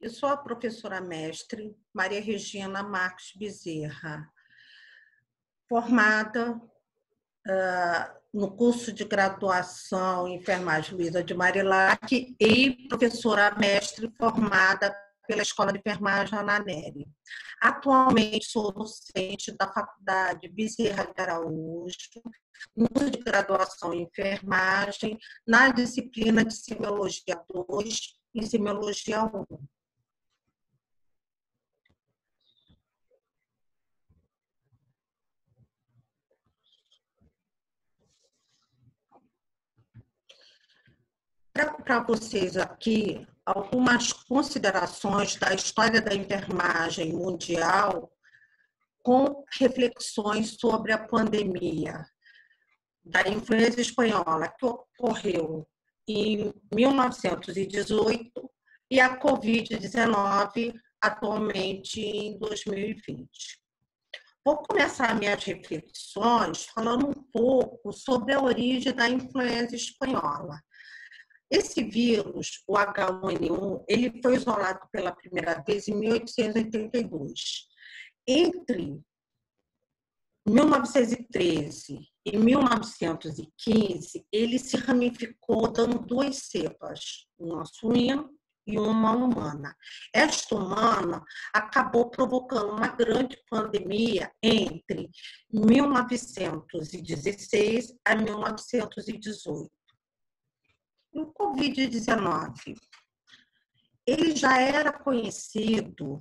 Eu sou a professora mestre Maria Regina Marques Bezerra, formada no curso de graduação em enfermagem Luísa de Marilac e professora mestre formada pela Escola de Enfermagem Ana Nery. Atualmente sou docente da Faculdade Bezerra de Araújo, no curso de graduação em enfermagem, na disciplina de Semiologia 2 e Semiologia 1. Trago para vocês aqui algumas considerações da história da enfermagem mundial com reflexões sobre a pandemia da influenza espanhola, que ocorreu em 1918, e a Covid-19, atualmente em 2020. Vou começar minhas reflexões falando um pouco sobre a origem da influenza espanhola. Esse vírus, o H1N1, ele foi isolado pela primeira vez em 1882. Entre 1913 e 1915, ele se ramificou dando duas cepas, uma suína e uma humana. Esta humana acabou provocando uma grande pandemia entre 1916 a 1918. O Covid-19, ele já era conhecido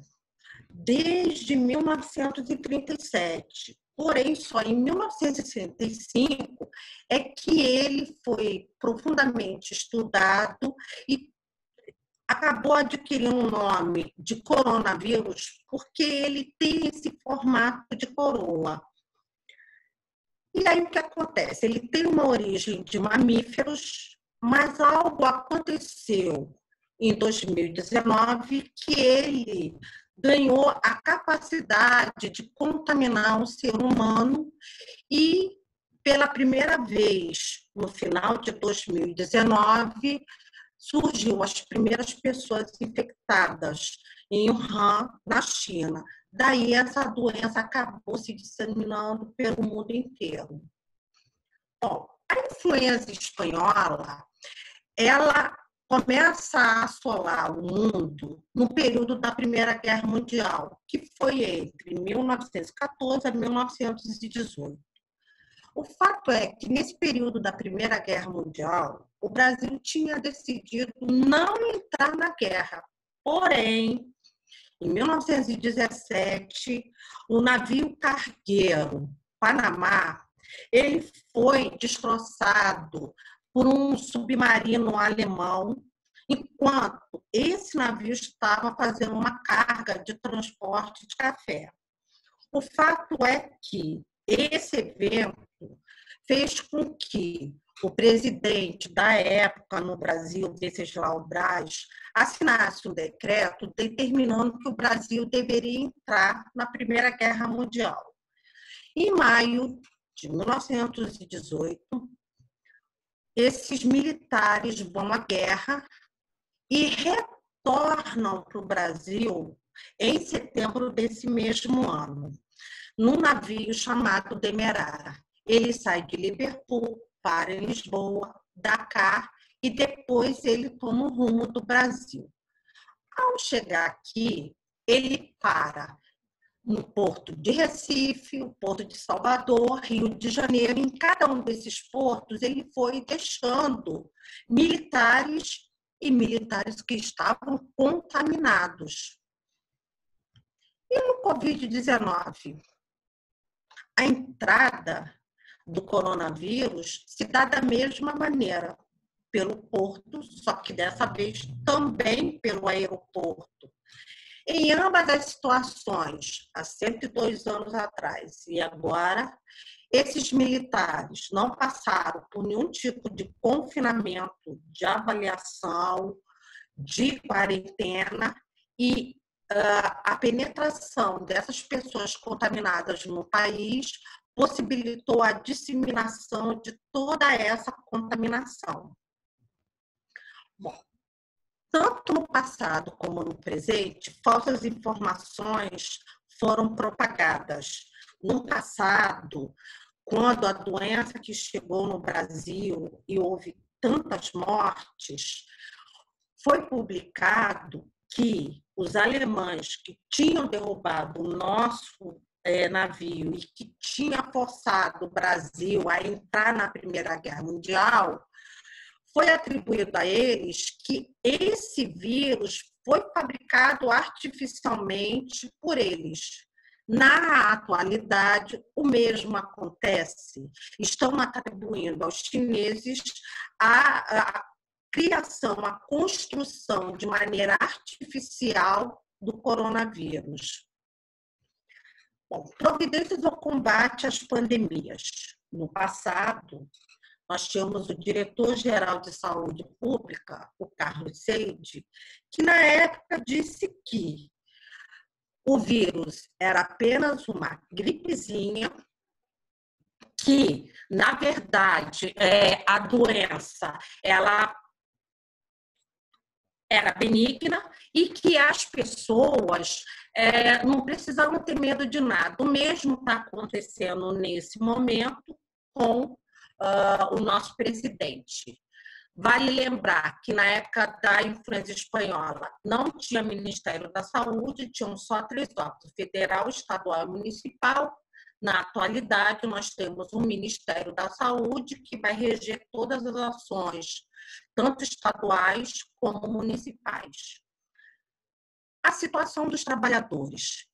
desde 1937, porém só em 1965 é que ele foi profundamente estudado e acabou adquirindo o nome de coronavírus porque ele tem esse formato de coroa. E aí o que acontece? Ele tem uma origem de mamíferos, mas algo aconteceu em 2019 que ele ganhou a capacidade de contaminar um ser humano e, pela primeira vez, no final de 2019, surgiu as primeiras pessoas infectadas em Wuhan, na China. Daí essa doença acabou se disseminando pelo mundo inteiro. Bom, a influenza espanhola, ela começa a assolar o mundo no período da Primeira Guerra Mundial, que foi entre 1914 a 1918. O fato é que, nesse período da Primeira Guerra Mundial, o Brasil tinha decidido não entrar na guerra. Porém, em 1917, o navio cargueiro Panamá, ele foi destroçado por um submarino alemão, enquanto esse navio estava fazendo uma carga de transporte de café. O fato é que esse evento fez com que o presidente da época no Brasil, Venceslau Braz, assinasse um decreto determinando que o Brasil deveria entrar na Primeira Guerra Mundial. Em maio de 1918, esses militares vão à guerra e retornam para o Brasil em setembro desse mesmo ano, num navio chamado Demerara. Ele sai de Liverpool, para em Lisboa, Dakar, e depois ele toma o rumo do Brasil. Ao chegar aqui, ele para no Porto de Recife, o Porto de Salvador, Rio de Janeiro. Em cada um desses portos, ele foi deixando militares e militares que estavam contaminados. E no Covid-19, a entrada do coronavírus se dá da mesma maneira, pelo porto, só que dessa vez também pelo aeroporto. Em ambas as situações, há 102 anos atrás e agora, esses militares não passaram por nenhum tipo de confinamento, de avaliação, de quarentena, e a penetração dessas pessoas contaminadas no país possibilitou a disseminação de toda essa contaminação. Bom, tanto no passado como no presente, falsas informações foram propagadas. No passado, quando a doença que chegou no Brasil e houve tantas mortes, foi publicado que os alemães que tinham derrubado o nosso navio e que tinha forçado o Brasil a entrar na Primeira Guerra Mundial, foi atribuído a eles que esse vírus foi fabricado artificialmente por eles. Na atualidade, o mesmo acontece. Estão atribuindo aos chineses a criação, a construção de maneira artificial do coronavírus. Bom, providências ao combate às pandemias. No passado, nós tínhamos o diretor-geral de saúde pública, o Carlos Seide, que na época disse que o vírus era apenas uma gripezinha, que, na verdade, a doença ela era benigna e que as pessoas não precisavam ter medo de nada. O mesmo está acontecendo nesse momento com o nosso presidente. Vale lembrar que na época da influenza espanhola não tinha Ministério da Saúde, tinham só 3 órgãos, federal, estadual e municipal. Na atualidade, nós temos um Ministério da Saúde que vai reger todas as ações, tanto estaduais como municipais. A situação dos trabalhadores.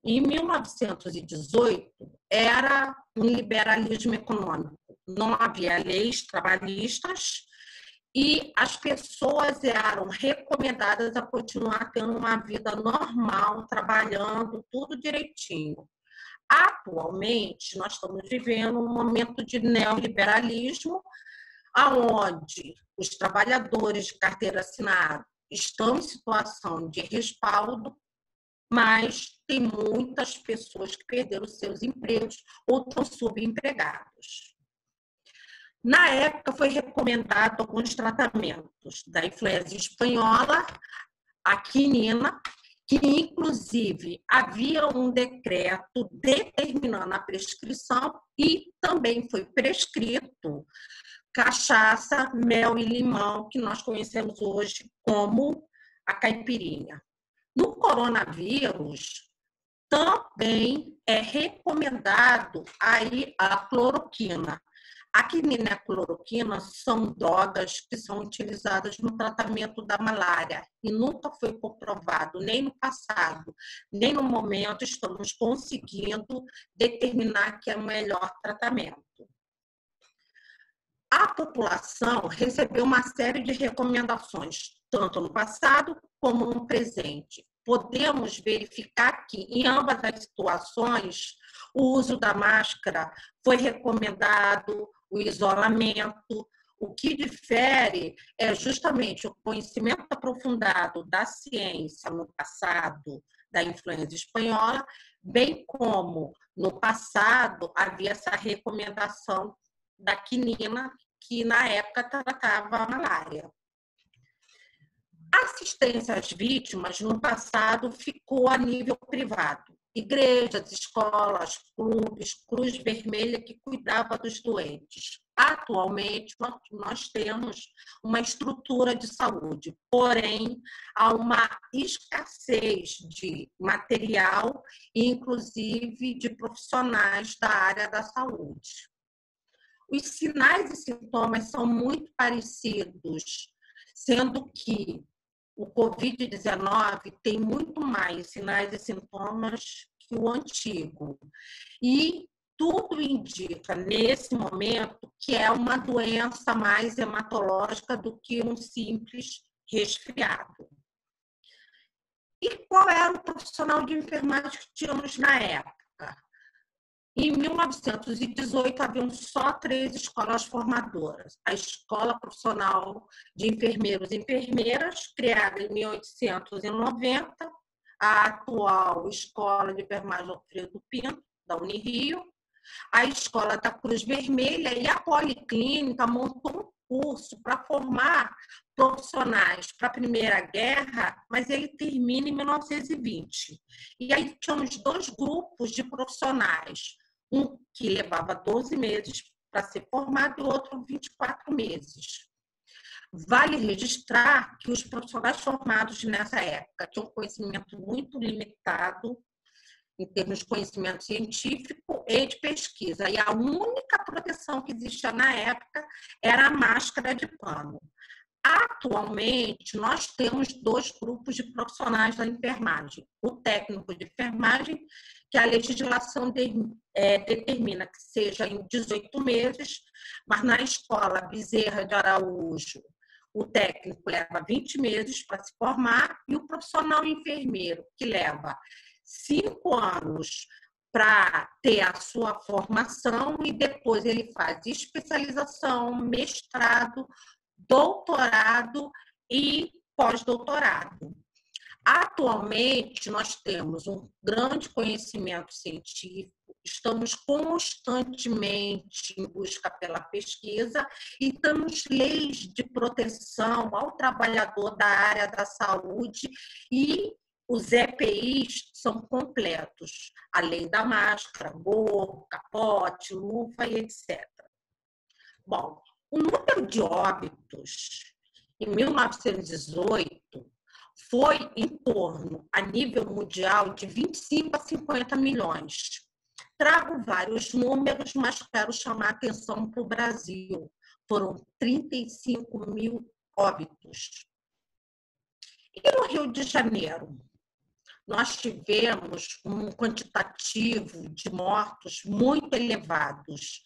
Em 1918, era um liberalismo econômico. Não havia leis trabalhistas e as pessoas eram recomendadas a continuar tendo uma vida normal, trabalhando tudo direitinho. Atualmente, nós estamos vivendo um momento de neoliberalismo, onde os trabalhadores de carteira assinada estão em situação de respaldo, mas tem muitas pessoas que perderam seus empregos ou estão subempregados. Na época, foi recomendado alguns tratamentos da influenza espanhola, a quinina, que inclusive havia um decreto determinando a prescrição e também foi prescrito cachaça, mel e limão, que nós conhecemos hoje como a caipirinha. No coronavírus, também é recomendado a cloroquina. A quinina e a cloroquina são drogas que são utilizadas no tratamento da malária e nunca foi comprovado, nem no passado, nem no momento estamos conseguindo determinar que é o melhor tratamento. A população recebeu uma série de recomendações, tanto no passado como no presente. Podemos verificar que, em ambas as situações, o uso da máscara foi recomendado, o isolamento. O que difere é justamente o conhecimento aprofundado da ciência no passado da influenza espanhola, bem como no passado havia essa recomendação da quinina, que na época tratava a malária. A assistência às vítimas, no passado, ficou a nível privado. Igrejas, escolas, clubes, Cruz Vermelha, que cuidava dos doentes. Atualmente, nós temos uma estrutura de saúde, porém, há uma escassez de material, inclusive de profissionais da área da saúde. Os sinais e sintomas são muito parecidos, sendo que o Covid-19 tem muito mais sinais e sintomas que o antigo. E tudo indica, nesse momento, que é uma doença mais hematológica do que um simples resfriado. E qual era o profissional de enfermagem que tínhamos na época? Em 1918, haviam só 3 escolas formadoras. A Escola Profissional de Enfermeiros e Enfermeiras, criada em 1890, a atual Escola de Enfermagem Alfredo Pinto, da Unirio, a Escola da Cruz Vermelha e a Policlínica montou um curso para formar profissionais para a Primeira Guerra, mas ele termina em 1920. E aí tínhamos 2 grupos de profissionais, um que levava 12 meses para ser formado e outro 24 meses. Vale registrar que os profissionais formados nessa época tinham um conhecimento muito limitado em termos de conhecimento científico e de pesquisa. E a única proteção que existia na época era a máscara de pano. Atualmente, nós temos 2 grupos de profissionais da enfermagem. O técnico de enfermagem, que a legislação determina que seja em 18 meses, mas na escola Bezerra de Araújo, o técnico leva 20 meses para se formar, e o profissional enfermeiro, que leva 5 anos para ter a sua formação, e depois ele faz especialização, mestrado, doutorado e pós-doutorado. Atualmente, nós temos um grande conhecimento científico, estamos constantemente em busca pela pesquisa e temos leis de proteção ao trabalhador da área da saúde, e os EPIs são completos, além da máscara, gorro, capote, luva e etc. Bom, o número de óbitos em 1918 foi em torno, a nível mundial, de 25 a 50 milhões. Trago vários números, mas quero chamar a atenção para o Brasil. Foram 35 mil óbitos. E no Rio de Janeiro? Nós tivemos um quantitativo de mortos muito elevados.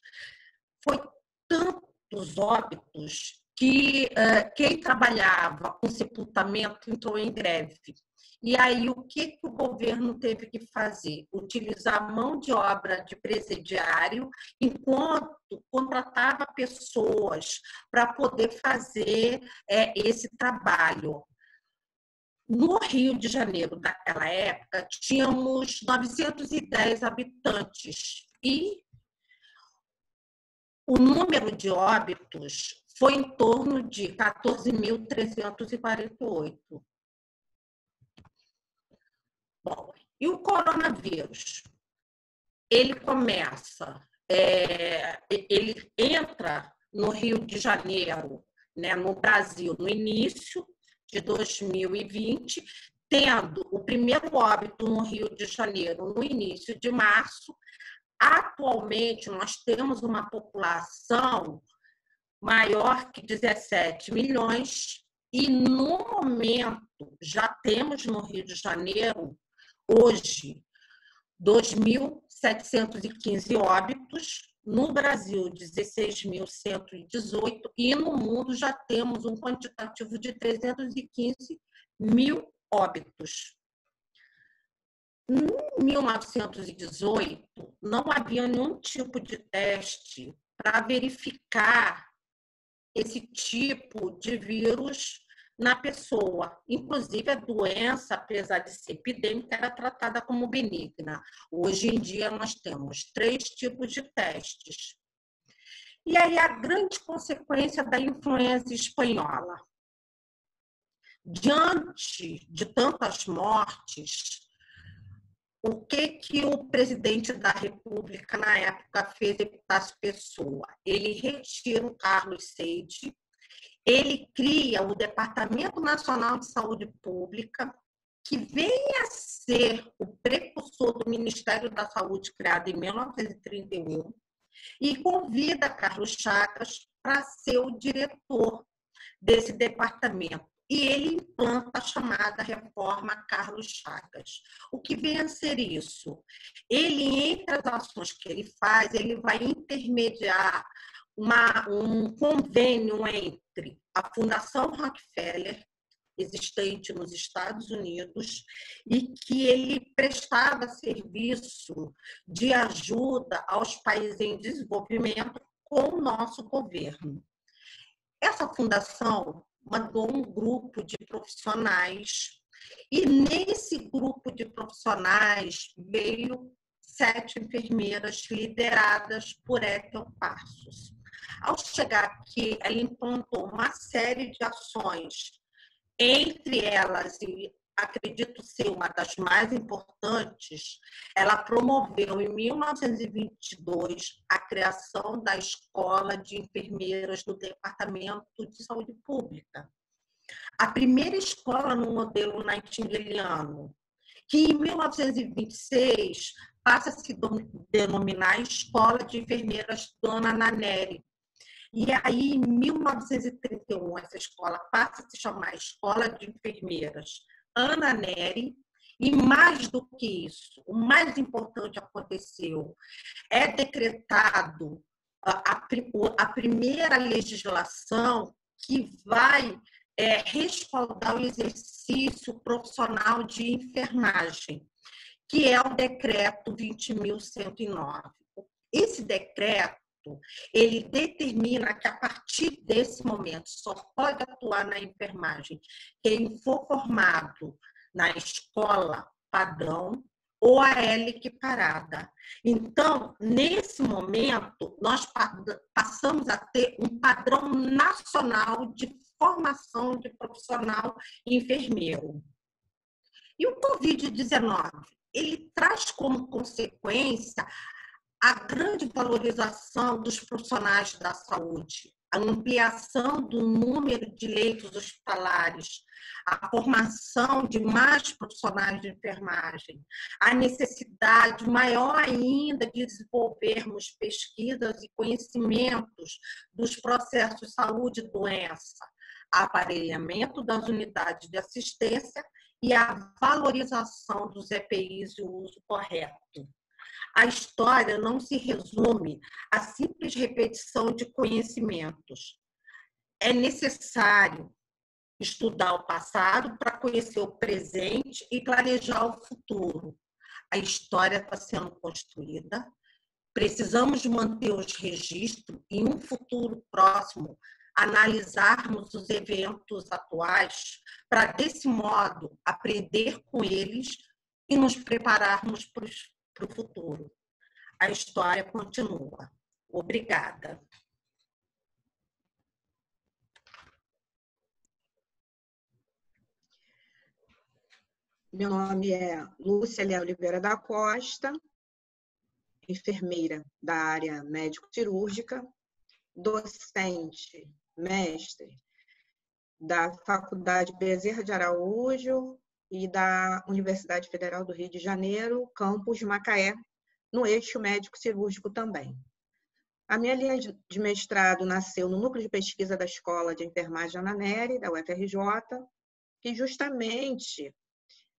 Foi tantos óbitos que quem trabalhava com sepultamento entrou em greve. E aí, o que o governo teve que fazer? Utilizar a mão de obra de presidiário, enquanto contratava pessoas para poder fazer esse trabalho. No Rio de Janeiro, daquela época, tínhamos 910 habitantes e o número de óbitos foi em torno de 14.348. Bom, e o coronavírus? Ele ele entra no Rio de Janeiro, né, no Brasil, no início de 2020, tendo o primeiro óbito no Rio de Janeiro no início de março. Atualmente, nós temos uma população maior que 17 milhões e, no momento, já temos no Rio de Janeiro, hoje, 2.715 óbitos, no Brasil, 16.118, e no mundo já temos um quantitativo de 315 mil óbitos. Em 1918, não havia nenhum tipo de teste para verificar esse tipo de vírus na pessoa. Inclusive, a doença, apesar de ser epidêmica, era tratada como benigna. Hoje em dia, nós temos 3 tipos de testes. E aí, a grande consequência da influenza espanhola. Diante de tantas mortes, o que o presidente da República, na época, fez Epitácio Pessoa? Ele retira o Carlos Seide, ele cria o Departamento Nacional de Saúde Pública, que vem a ser o precursor do Ministério da Saúde, criado em 1931, e convida Carlos Chagas para ser o diretor desse departamento. E ele implanta a chamada Reforma Carlos Chagas. O que vem a ser isso? Ele, entre as ações que ele faz, ele vai intermediar um convênio entre a Fundação Rockefeller, existente nos Estados Unidos, e que ele prestava serviço de ajuda aos países em desenvolvimento com o nosso governo. Essa fundação mandou um grupo de profissionais, e nesse grupo de profissionais veio 7 enfermeiras lideradas por Ethel Passos. Ao chegar aqui, ela implantou uma série de ações, entre elas, e acredito ser uma das mais importantes, ela promoveu em 1922 a criação da Escola de Enfermeiras do Departamento de Saúde Pública. A primeira escola no modelo nightingaliano, que em 1926 passa a se denominar Escola de Enfermeiras Dona Nanere. E aí, em 1931, essa escola passa a se chamar Escola de Enfermeiras Ana Neri, e mais do que isso, o mais importante aconteceu, é decretado a primeira legislação que vai respaldar o exercício profissional de enfermagem, que é o decreto 20.109. Esse decreto, ele determina que, a partir desse momento, só pode atuar na enfermagem quem for formado na escola padrão ou a L equiparada. Então, nesse momento, nós passamos a ter um padrão nacional de formação de profissional enfermeiro. E o Covid-19, ele traz como consequência a grande valorização dos profissionais da saúde, a ampliação do número de leitos hospitalares, a formação de mais profissionais de enfermagem, a necessidade maior ainda de desenvolvermos pesquisas e conhecimentos dos processos de saúde e doença, aparelhamento das unidades de assistência e a valorização dos EPIs e o uso correto. A história não se resume à simples repetição de conhecimentos. É necessário estudar o passado para conhecer o presente e planejar o futuro. A história está sendo construída, precisamos manter os registros e, em um futuro próximo, analisarmos os eventos atuais para, desse modo, aprender com eles e nos prepararmos para o futuro. A história continua. Obrigada. Meu nome é Lúcia Léa Oliveira da Costa, enfermeira da área médico-cirúrgica, docente, mestre da Faculdade Bezerra de Araújo e da Universidade Federal do Rio de Janeiro, campus Macaé, no eixo médico-cirúrgico também. A minha linha de mestrado nasceu no Núcleo de Pesquisa da Escola de Enfermagem Ana Neri, da UFRJ, que justamente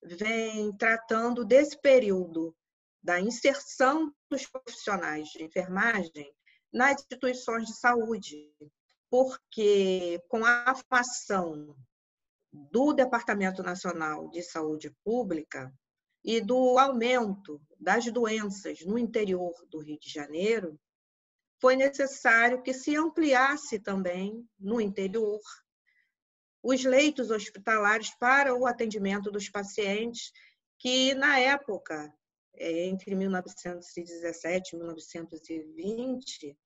vem tratando desse período da inserção dos profissionais de enfermagem nas instituições de saúde, porque com a formação do Departamento Nacional de Saúde Pública e do aumento das doenças no interior do Rio de Janeiro, foi necessário que se ampliasse também no interior os leitos hospitalares para o atendimento dos pacientes que, na época, entre 1917 e 1920,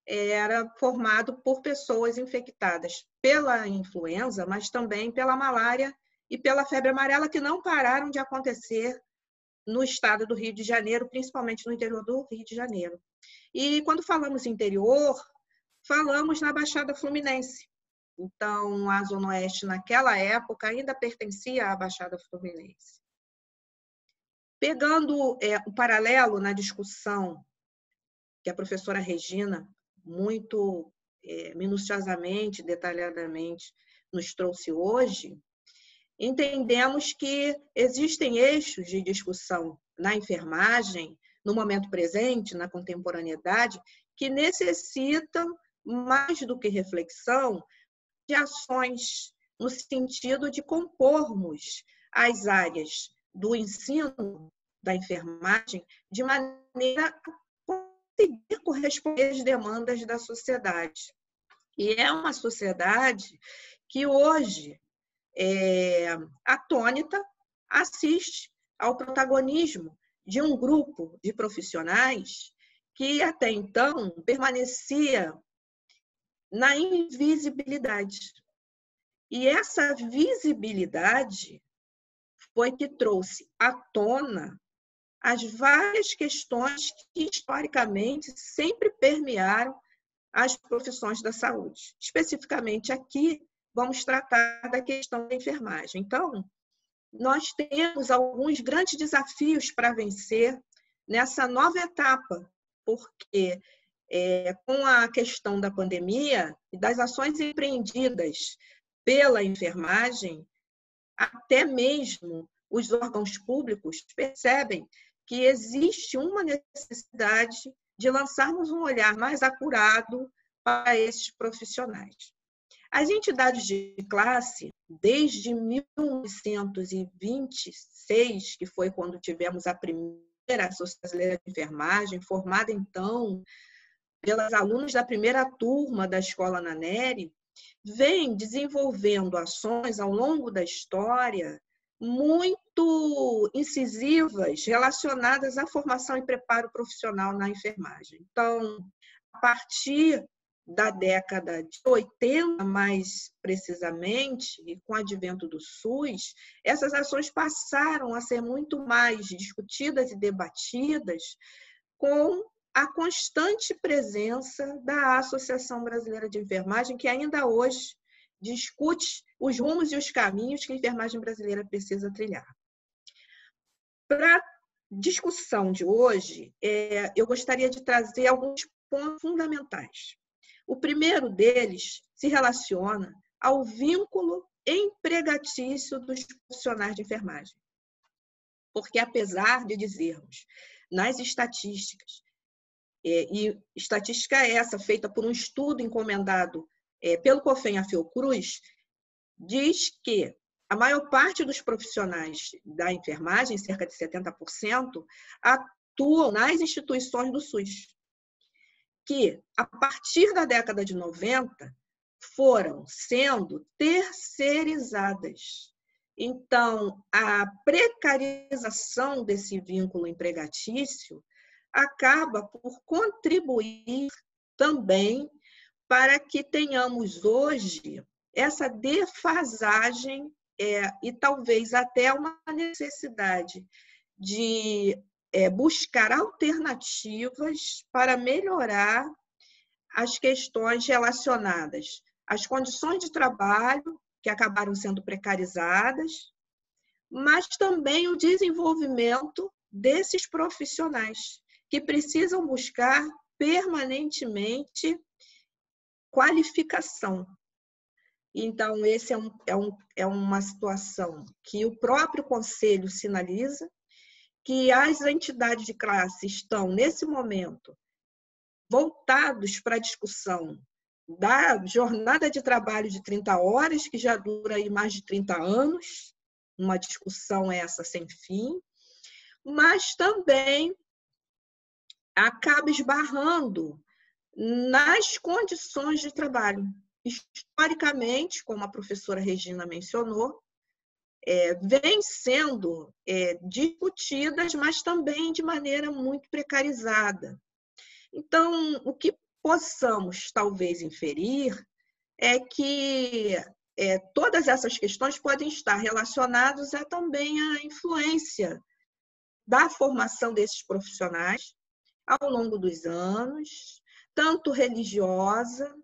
era formado por pessoas infectadas pela influenza, mas também pela malária e pela febre amarela, que não pararam de acontecer no estado do Rio de Janeiro, principalmente no interior do Rio de Janeiro. E quando falamos interior, falamos na Baixada Fluminense. Então, a Zona Oeste, naquela época, ainda pertencia à Baixada Fluminense. Pegando o paralelo na discussão que a professora Regina, muito minuciosamente, detalhadamente, nos trouxe hoje, entendemos que existem eixos de discussão na enfermagem, no momento presente, na contemporaneidade, que necessitam, mais do que reflexão, de ações no sentido de compormos as áreas do ensino da enfermagem de maneira a conseguir corresponder às demandas da sociedade. E é uma sociedade que hoje, atônita, assiste ao protagonismo de um grupo de profissionais que até então permanecia na invisibilidade. E essa visibilidade foi que trouxe à tona as várias questões que, historicamente, sempre permearam as profissões da saúde. Especificamente aqui, vamos tratar da questão da enfermagem. Então, nós temos alguns grandes desafios para vencer nessa nova etapa, porque com a questão da pandemia e das ações empreendidas pela enfermagem, até mesmo os órgãos públicos percebem que existe uma necessidade de lançarmos um olhar mais acurado para esses profissionais. As entidades de classe, desde 1926, que foi quando tivemos a primeira Associação Brasileira de Enfermagem, formada então pelas alunas da primeira turma da Escola Ana Nery, vem desenvolvendo ações ao longo da história muito incisivas relacionadas à formação e preparo profissional na enfermagem. Então, a partir da década de 80, mais precisamente, e com o advento do SUS, essas ações passaram a ser muito mais discutidas e debatidas com a constante presença da Associação Brasileira de Enfermagem, que ainda hoje discute os rumos e os caminhos que a enfermagem brasileira precisa trilhar. Para a discussão de hoje, eu gostaria de trazer alguns pontos fundamentais. O primeiro deles se relaciona ao vínculo empregatício dos profissionais de enfermagem. Porque, apesar de dizermos nas estatísticas, e estatística essa feita por um estudo encomendado pelo COFEM a Fiocruz, diz que a maior parte dos profissionais da enfermagem, cerca de 70%, atuam nas instituições do SUS, que, a partir da década de 90, foram sendo terceirizadas. Então, a precarização desse vínculo empregatício acaba por contribuir também para que tenhamos hoje essa defasagem e talvez até uma necessidade de buscar alternativas para melhorar as questões relacionadas às condições de trabalho que acabaram sendo precarizadas, mas também o desenvolvimento desses profissionais que precisam buscar permanentemente qualificação. Então, esse é uma situação que o próprio Conselho sinaliza, que as entidades de classe estão, nesse momento, voltados para a discussão da jornada de trabalho de 30 horas, que já dura aí mais de 30 anos, uma discussão essa sem fim, mas também acaba esbarrando nas condições de trabalho. Historicamente, como a professora Regina mencionou, vêm sendo discutidas, mas também de maneira muito precarizada. Então, o que possamos talvez inferir é que todas essas questões podem estar relacionadas também à influência da formação desses profissionais ao longo dos anos, tanto religiosa,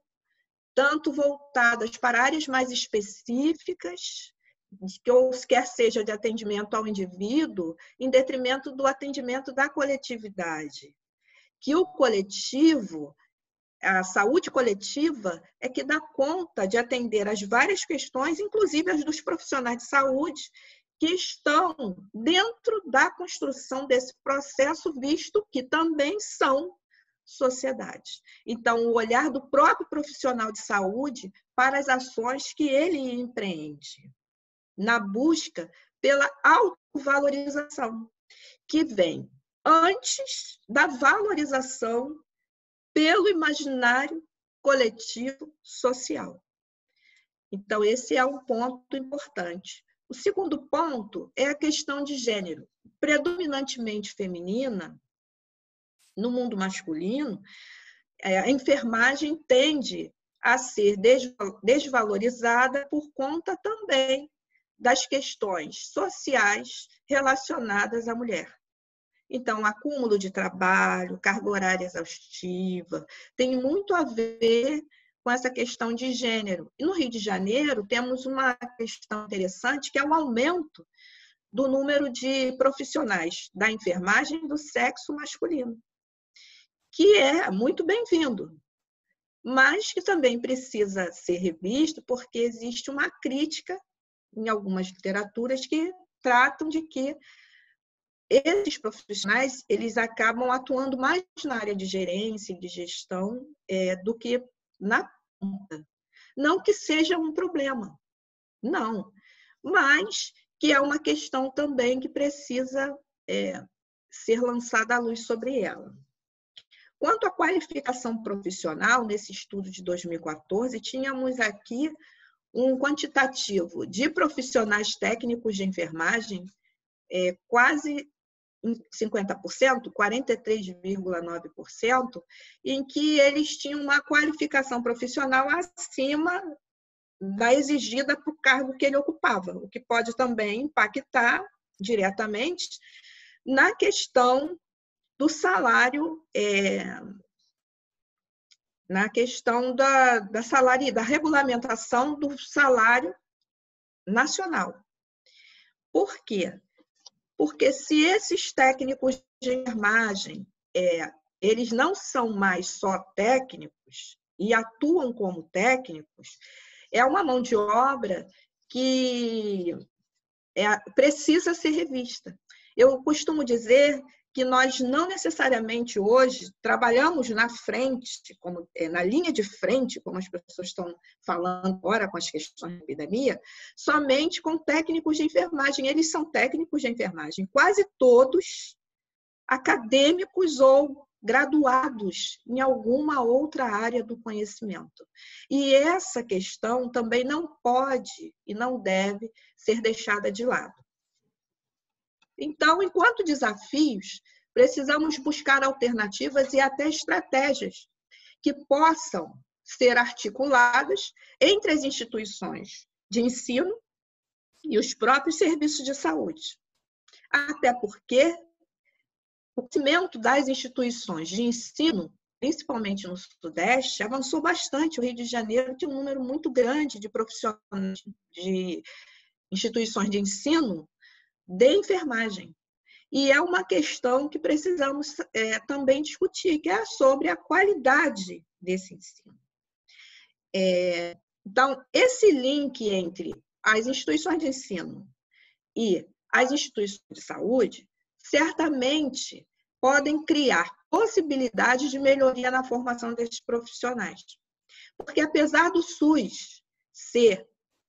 tanto voltadas para áreas mais específicas, ou quer seja de atendimento ao indivíduo, em detrimento do atendimento da coletividade. Que o coletivo, a saúde coletiva, é que dá conta de atender as várias questões, inclusive as dos profissionais de saúde, que estão dentro da construção desse processo, visto que também são sociedade. Então, o olhar do próprio profissional de saúde para as ações que ele empreende, na busca pela autovalorização, que vem antes da valorização pelo imaginário coletivo social. Então, esse é um ponto importante. O segundo ponto é a questão de gênero. Predominantemente feminina, no mundo masculino, a enfermagem tende a ser desvalorizada por conta também das questões sociais relacionadas à mulher. Então, acúmulo de trabalho, carga horária exaustiva, tem muito a ver com essa questão de gênero. E no Rio de Janeiro, temos uma questão interessante, que é o aumento do número de profissionais da enfermagem do sexo masculino, que é muito bem-vindo, mas que também precisa ser revisto, porque existe uma crítica em algumas literaturas que tratam de que esses profissionais, eles acabam atuando mais na área de gerência e de gestão do que na ponta. Não que seja um problema, não, mas que é uma questão também que precisa ser lançada à luz sobre ela. Quanto à qualificação profissional, nesse estudo de 2014, tínhamos aqui um quantitativo de profissionais técnicos de enfermagem, quase 50%, 43,9%, em que eles tinham uma qualificação profissional acima da exigida para o cargo que ele ocupava, o que pode também impactar diretamente na questão do salário, na questão da regulamentação do salário nacional. Por quê? Porque se esses técnicos de enfermagem, eles não são mais só técnicos e atuam como técnicos, é uma mão de obra que precisa ser revista. Eu costumo dizer que nós não necessariamente hoje trabalhamos na frente, na linha de frente, como as pessoas estão falando agora com as questões da epidemia, somente com técnicos de enfermagem. Eles são técnicos de enfermagem, quase todos acadêmicos ou graduados em alguma outra área do conhecimento. E essa questão também não pode e não deve ser deixada de lado. Então, enquanto desafios, precisamos buscar alternativas e até estratégias que possam ser articuladas entre as instituições de ensino e os próprios serviços de saúde. Até porque o crescimento das instituições de ensino, principalmente no Sudeste, avançou bastante. O Rio de Janeiro tem um número muito grande de profissionais de instituições de ensino de enfermagem. E é uma questão que precisamos também discutir, que é sobre a qualidade desse ensino. Então, esse link entre as instituições de ensino e as instituições de saúde, certamente podem criar possibilidades de melhoria na formação desses profissionais. Porque, apesar do SUS ser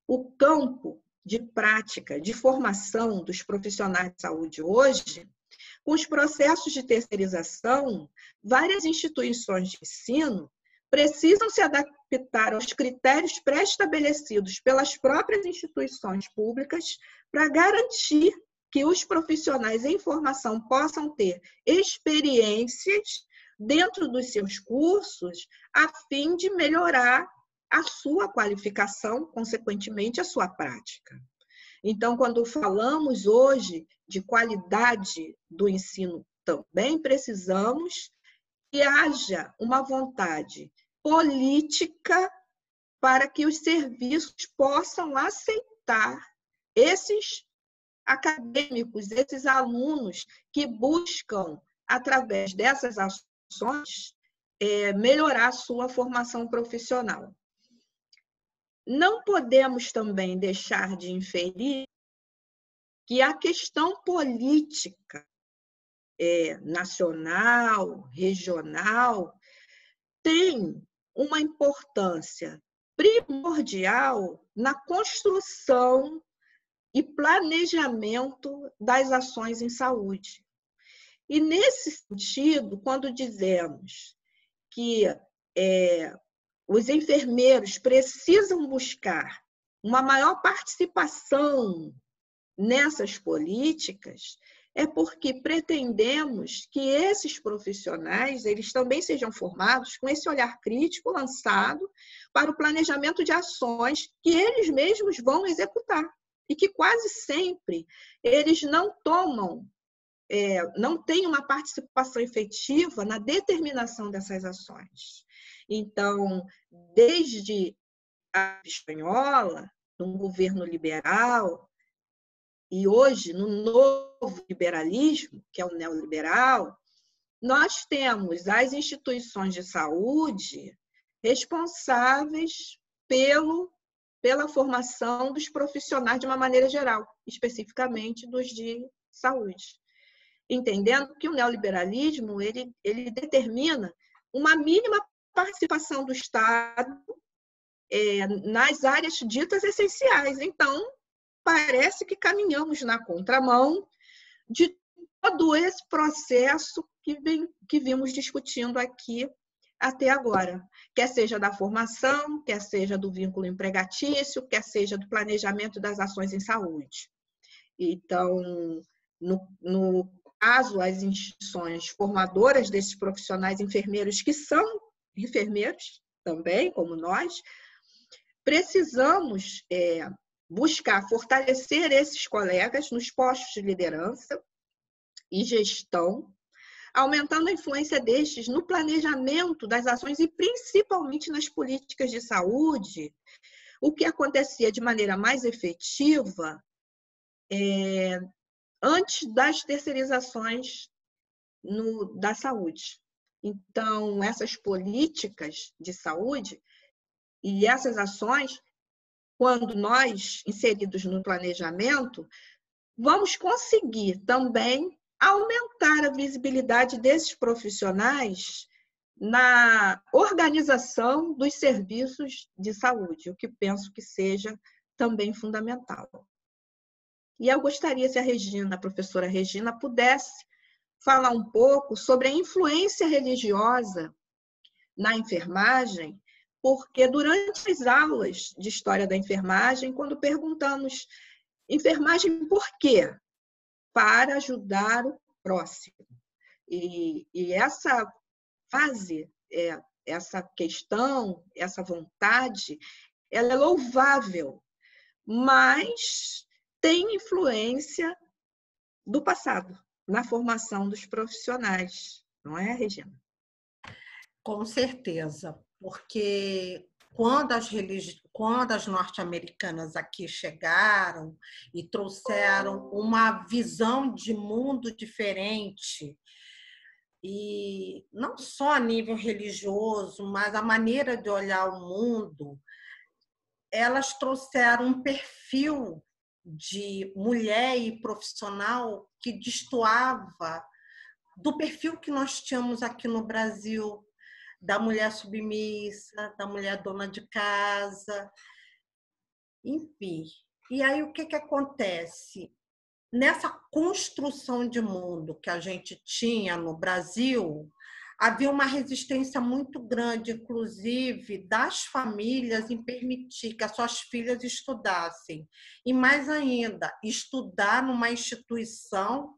o campo de prática, de formação dos profissionais de saúde hoje, com os processos de terceirização, várias instituições de ensino precisam se adaptar aos critérios pré-estabelecidos pelas próprias instituições públicas para garantir que os profissionais em formação possam ter experiências dentro dos seus cursos a fim de melhorar a sua qualificação, consequentemente, a sua prática. Então, quando falamos hoje de qualidade do ensino, também precisamos que haja uma vontade política para que os serviços possam aceitar esses acadêmicos, esses alunos que buscam, através dessas ações, melhorar a sua formação profissional. Não podemos também deixar de inferir que a questão política nacional, regional, tem uma importância primordial na construção e planejamento das ações em saúde. E, nesse sentido, quando dizemos que os enfermeiros precisam buscar uma maior participação nessas políticas, é porque pretendemos que esses profissionais eles também sejam formados com esse olhar crítico lançado para o planejamento de ações que eles mesmos vão executar e que quase sempre eles não têm uma participação efetiva na determinação dessas ações. Então, desde a espanhola, no governo liberal, e hoje, no novo liberalismo, que é o neoliberal, nós temos as instituições de saúde responsáveis pela formação dos profissionais de uma maneira geral, especificamente dos de saúde. Entendendo que o neoliberalismo ele determina uma mínima participação do Estado nas áreas ditas essenciais. Então, parece que caminhamos na contramão de todo esse processo que vimos discutindo aqui até agora, quer seja da formação, quer seja do vínculo empregatício, quer seja do planejamento das ações em saúde. Então, no caso, as instituições formadoras desses profissionais enfermeiros, que são enfermeiros também, como nós, precisamos buscar fortalecer esses colegas nos postos de liderança e gestão, aumentando a influência destes no planejamento das ações e principalmente nas políticas de saúde, o que acontecia de maneira mais efetiva antes das terceirizações da saúde. Então, essas políticas de saúde e essas ações, quando nós, inseridos no planejamento, vamos conseguir também aumentar a visibilidade desses profissionais na organização dos serviços de saúde, o que penso que seja também fundamental. E eu gostaria se a professora Regina, pudesse falar um pouco sobre a influência religiosa na enfermagem, porque durante as aulas de história da enfermagem, quando perguntamos enfermagem por quê? Para ajudar o próximo. E essa fase, essa questão, essa vontade, ela é louvável, mas tem influência do passado na formação dos profissionais, não é, Regina? Com certeza, porque quando as norte-americanas aqui chegaram e trouxeram uma visão de mundo diferente, e não só a nível religioso, mas a maneira de olhar o mundo, elas trouxeram um perfil de mulher e profissional que destoava do perfil que nós tínhamos aqui no Brasil, da mulher submissa, da mulher dona de casa, enfim. E aí o que acontece? Nessa construção de mundo que a gente tinha no Brasil, havia uma resistência muito grande, inclusive das famílias, em permitir que as suas filhas estudassem. E mais ainda, estudar numa instituição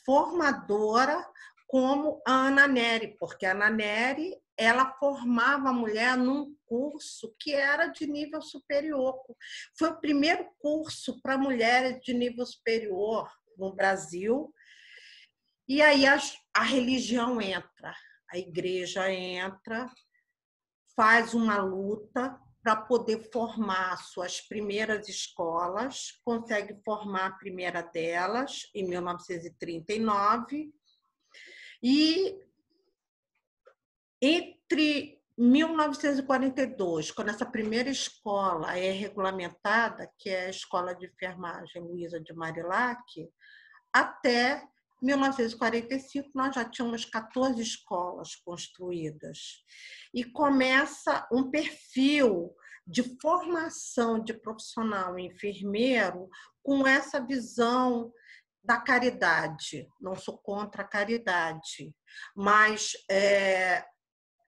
formadora como a Ana Nery, porque a Ana Nery ela formava a mulher num curso que era de nível superior. Foi o primeiro curso para mulheres de nível superior no Brasil. E aí a religião entra, a igreja entra, faz uma luta para poder formar suas primeiras escolas, consegue formar a primeira delas em 1939, e entre 1942, quando essa primeira escola é regulamentada, que é a Escola de Enfermagem Luísa de Marilac, até 1945 nós já tínhamos 14 escolas construídas. E começa um perfil de formação de profissional enfermeiro com essa visão da caridade. Não sou contra a caridade, mas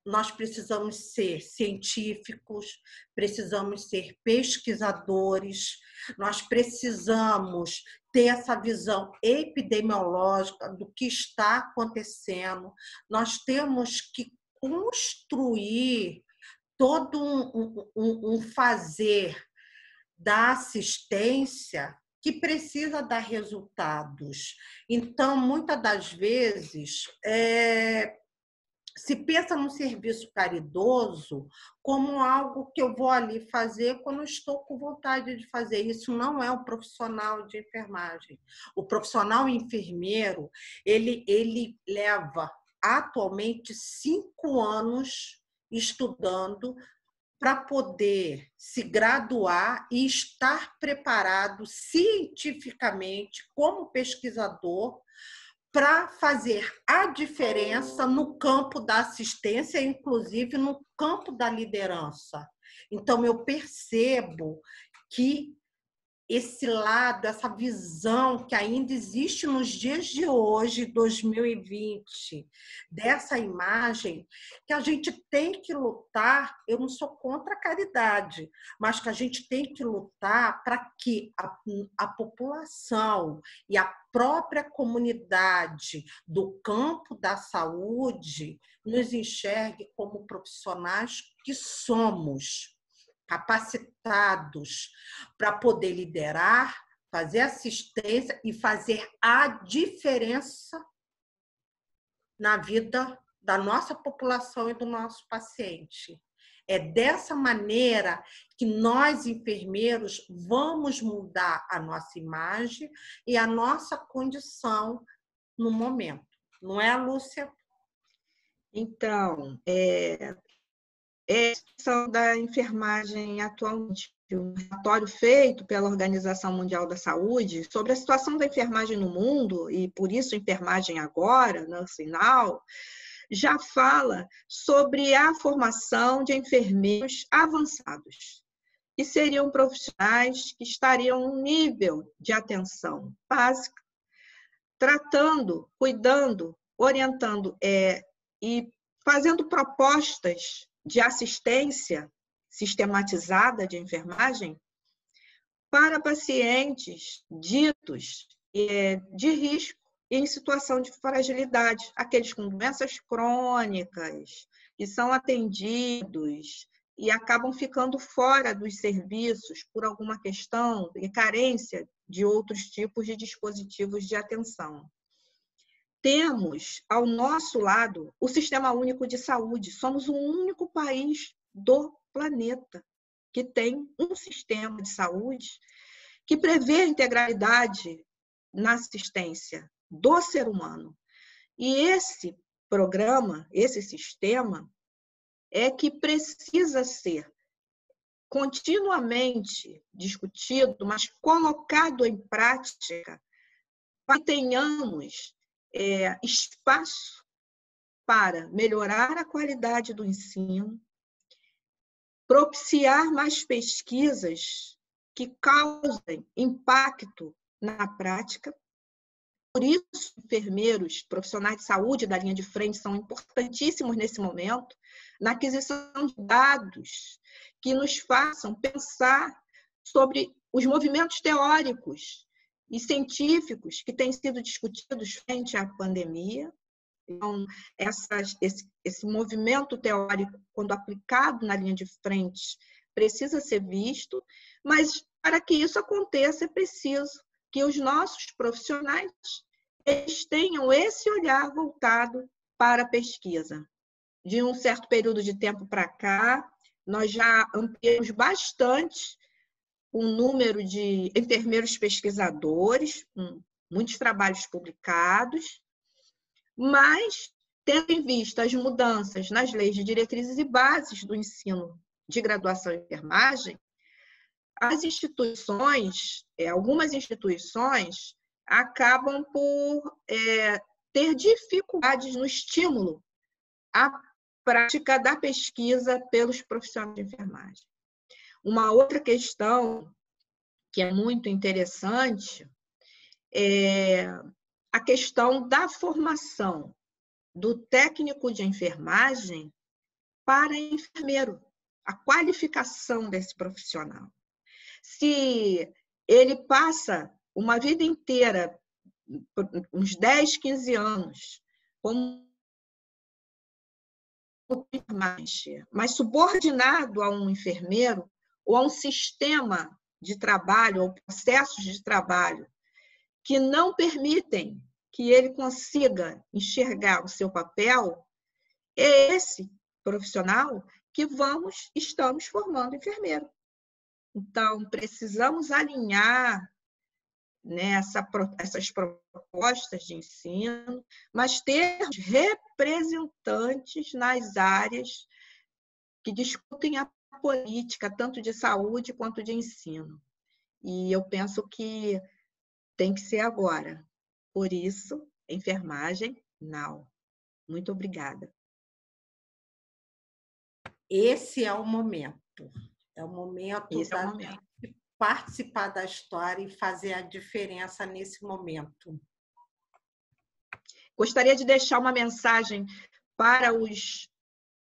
nós precisamos ser científicos, precisamos ser pesquisadores, Nós precisamos ter essa visão epidemiológica do que está acontecendo. Nós temos que construir todo um fazer da assistência que precisa dar resultados. Então, muitas das vezes, se pensa num serviço caridoso como algo que eu vou ali fazer quando eu estou com vontade de fazer. Isso não é um profissional de enfermagem. O profissional enfermeiro, ele leva atualmente 5 anos estudando para poder se graduar e estar preparado cientificamente como pesquisador para fazer a diferença no campo da assistência, inclusive no campo da liderança. Então, eu percebo que esse lado, essa visão que ainda existe nos dias de hoje, 2020, dessa imagem, que a gente tem que lutar. Eu não sou contra a caridade, mas que a gente tem que lutar para que a população e a própria comunidade do campo da saúde nos enxergue como profissionais que somos, capacitados para poder liderar, fazer assistência e fazer a diferença na vida da nossa população e do nosso paciente. É dessa maneira que nós, enfermeiros, vamos mudar a nossa imagem e a nossa condição no momento. Não é, Lúcia? Então, a situação da enfermagem atualmente, um relatório feito pela Organização Mundial da Saúde sobre a situação da enfermagem no mundo, e por isso enfermagem agora, Nursing Now, já fala sobre a formação de enfermeiros avançados, que seriam profissionais que estariam num nível de atenção básica, tratando, cuidando, orientando e fazendo propostas de assistência sistematizada de enfermagem para pacientes ditos de risco e em situação de fragilidade, aqueles com doenças crônicas, que são atendidos e acabam ficando fora dos serviços por alguma questão e carência de outros tipos de dispositivos de atenção. Temos, ao nosso lado, o Sistema Único de Saúde. Somos o único país do planeta que tem um sistema de saúde que prevê a integralidade na assistência do ser humano. E esse programa, esse sistema, é que precisa ser continuamente discutido, mas colocado em prática, para que tenhamos espaço para melhorar a qualidade do ensino, propiciar mais pesquisas que causem impacto na prática. Por isso, enfermeiros, profissionais de saúde da linha de frente são importantíssimos nesse momento, na aquisição de dados que nos façam pensar sobre os movimentos teóricos e científicos que têm sido discutidos frente à pandemia. Então, esse movimento teórico, quando aplicado na linha de frente, precisa ser visto, mas para que isso aconteça é preciso que os nossos profissionais eles tenham esse olhar voltado para a pesquisa. De um certo período de tempo para cá, nós já ampliamos bastante o número de enfermeiros pesquisadores, muitos trabalhos publicados, mas, tendo em vista as mudanças nas leis de diretrizes e bases do ensino de graduação em enfermagem, as instituições, algumas instituições, acabam por ter dificuldades no estímulo à prática da pesquisa pelos profissionais de enfermagem. Uma outra questão que é muito interessante é a questão da formação do técnico de enfermagem para enfermeiro, a qualificação desse profissional. Se ele passa uma vida inteira, uns 10, 15 anos, como mas subordinado a um enfermeiro ou a um sistema de trabalho ou processos de trabalho que não permitem que ele consiga enxergar o seu papel, é esse profissional que estamos formando enfermeiro. Então, precisamos alinhar, né, essas propostas de ensino, mas ter representantes nas áreas que discutem a política, tanto de saúde quanto de ensino. E eu penso que tem que ser agora. Por isso, enfermagem, now. Muito obrigada. Esse é o momento. É o momento Esse é o da momento. gente participar da história e fazer a diferença nesse momento. Gostaria de deixar uma mensagem para os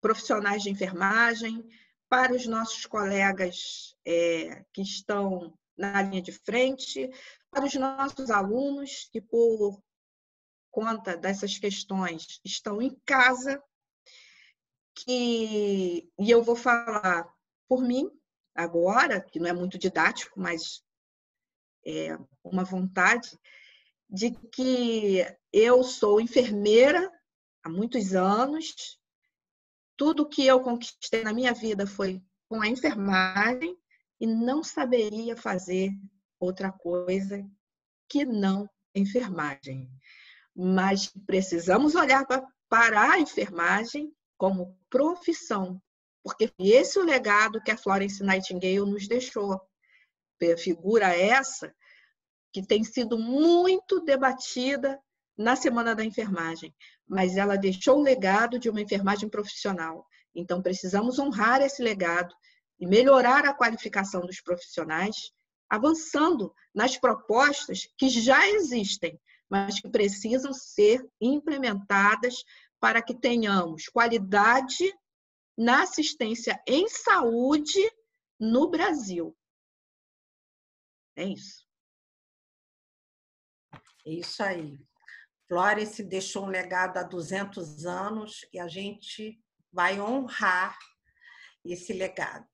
profissionais de enfermagem, para os nossos colegas que estão na linha de frente, para os nossos alunos que, por conta dessas questões, estão em casa, e eu vou falar por mim agora, que não é muito didático, mas é uma vontade, de que eu sou enfermeira há muitos anos, tudo que eu conquistei na minha vida foi com a enfermagem e não saberia fazer outra coisa que não enfermagem. Mas precisamos olhar para a enfermagem como profissão, porque foi esse o legado que a Florence Nightingale nos deixou. Figura essa que tem sido muito debatida na Semana da Enfermagem, mas ela deixou o legado de uma enfermagem profissional. Então, precisamos honrar esse legado e melhorar a qualificação dos profissionais, avançando nas propostas que já existem, mas que precisam ser implementadas para que tenhamos qualidade na assistência em saúde no Brasil. É isso. É isso aí. Florence deixou um legado há 200 anos e a gente vai honrar esse legado.